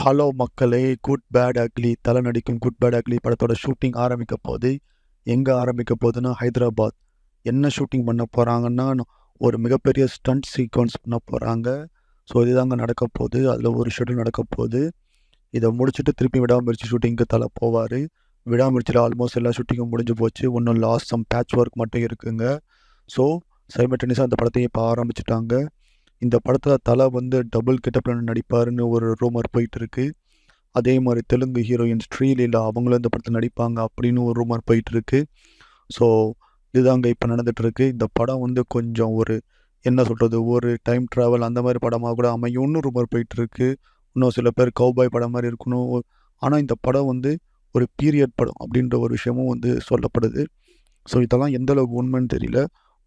Hello மக்களே! Good bad ugly தல நடிக்கும் குட் பேட் அக்லி படத்தோட ஷூட்டிங் ஆரம்பிக்க போகுது. எங்கே ஆரம்பிக்க போகுதுன்னா ஹைதராபாத். என்ன ஷூட்டிங் பண்ண போகிறாங்கன்னா, ஒரு மிகப்பெரிய ஸ்டண்ட் சீக்வன்ஸ் பண்ண போகிறாங்க. ஸோ இதுதாங்க நடக்க போகுது. அதில் ஒரு ஷெட்யூல் நடக்க போகுது. இதை முடிச்சுட்டு திருப்பி விடாமுயற்சி ஷூட்டிங்க்கு தல போவார். விடாமுயற்சியில் ஆல்மோஸ்ட் எல்லா ஷூட்டிங்கும் முடிஞ்சு போச்சு. இன்னும் லாஸ்ட் சம் பேட்ச் ஒர்க் மட்டும் இருக்குங்க. ஸோ சைமல்டேனியஸாக அந்த படத்தையும் இப்போ ஆரம்பிச்சிட்டாங்க. இந்த படத்தில் தலை வந்து டபுள் கெட்டப்பில் நடிப்பாருன்னு ஒரு ரூமர் போயிட்டுருக்கு. அதே மாதிரி தெலுங்கு ஹீரோயின் ஸ்ரீலீலா அவங்களும் இந்த படத்தில் நடிப்பாங்க அப்படின்னு ஒரு ரூமர் போயிட்டுருக்கு. ஸோ இதுதாங்க இப்போ நடந்துகிட்ருக்கு. இந்த படம் வந்து கொஞ்சம் என்ன சொல்கிறது, ஒரு டைம் ட்ராவல் அந்த மாதிரி படமாக கூட அமையும்னு ரூமர் போயிட்டுருக்கு. இன்னும் சில பேர் கௌபாய் படம் மாதிரி இருக்கணும். ஆனால் இந்த படம் வந்து ஒரு பீரியட் படம் அப்படின்ற ஒரு விஷயமும் வந்து சொல்லப்படுது. ஸோ இதெல்லாம் எந்தளவுக்கு உண்மைன்னு தெரியல.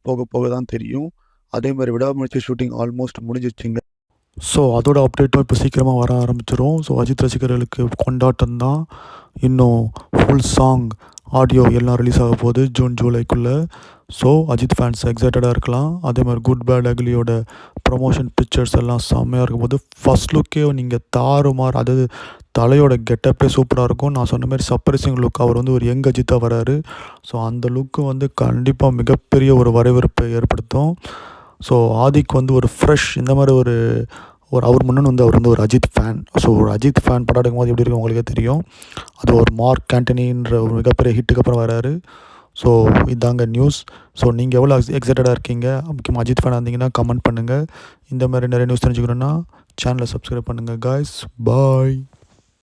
போக போக தான் தெரியும். அதே மாதிரி விடாமுயற்சி ஷூட்டிங் ஆல்மோஸ்ட் முடிஞ்சிருச்சுங்க. ஸோ அதோட அப்டேட்டும் இப்போ சீக்கிரமாக வர ஆரம்பிச்சிடும். ஸோ அஜித் ரசிகர்களுக்கு கொண்டாட்டம் தான். இன்னும் ஃபுல் சாங் ஆடியோ எல்லாம் ரிலீஸ் ஆக போகுது ஜூன் ஜூலைக்குள்ளே. ஸோ அஜித் ஃபேன்ஸ் எக்ஸைட்டடாக இருக்கலாம். அதே மாதிரி குட் பேட் அக்லியோட ப்ரமோஷன் பிக்சர்ஸ் எல்லாம் செம்மையாக இருக்கும்போது ஃபஸ்ட் லுக்கே நீங்கள் தாறுமாறு, அதாவது தலையோட கெட்டப்பே சூப்பராக இருக்கும். நான் சொன்ன மாதிரி சர்ப்ரைசிங் லுக். அவர் வந்து ஒரு யங் அஜித்தாக வராரு. ஸோ அந்த லுக்கு வந்து கண்டிப்பாக மிகப்பெரிய ஒரு வரவேற்பை ஏற்படுத்தும். ஸோ ஆதிக்கு வந்து ஒரு ஃப்ரெஷ் இந்த மாதிரி ஒரு அவர் முன்னே வந்து அவர் வந்து ஒரு அஜித் ஃபேன். ஸோ ஒரு அஜித் ஃபேன் படம் எடுக்கும்போது எப்படி இருக்கும் உங்களுக்கே தெரியும். அது ஒரு மார்க் ஆண்டனின்ற ஒரு மிகப்பெரிய ஹிட்டுக்கு அப்புறம் வராரு. ஸோ இதாங்க நியூஸ். ஸோ நீங்கள் எவ்வளோ எக்ஸைட்டடாக இருக்கீங்க, முக்கியமாக அஜித் ஃபேனாக இருந்தீங்கன்னா கமெண்ட் பண்ணுங்கள். இந்த மாதிரி நிறைய நியூஸ் தெரிஞ்சுக்கணுன்னா சேனலை சப்ஸ்கிரைப் பண்ணுங்கள் காய்ஸ். பாய்.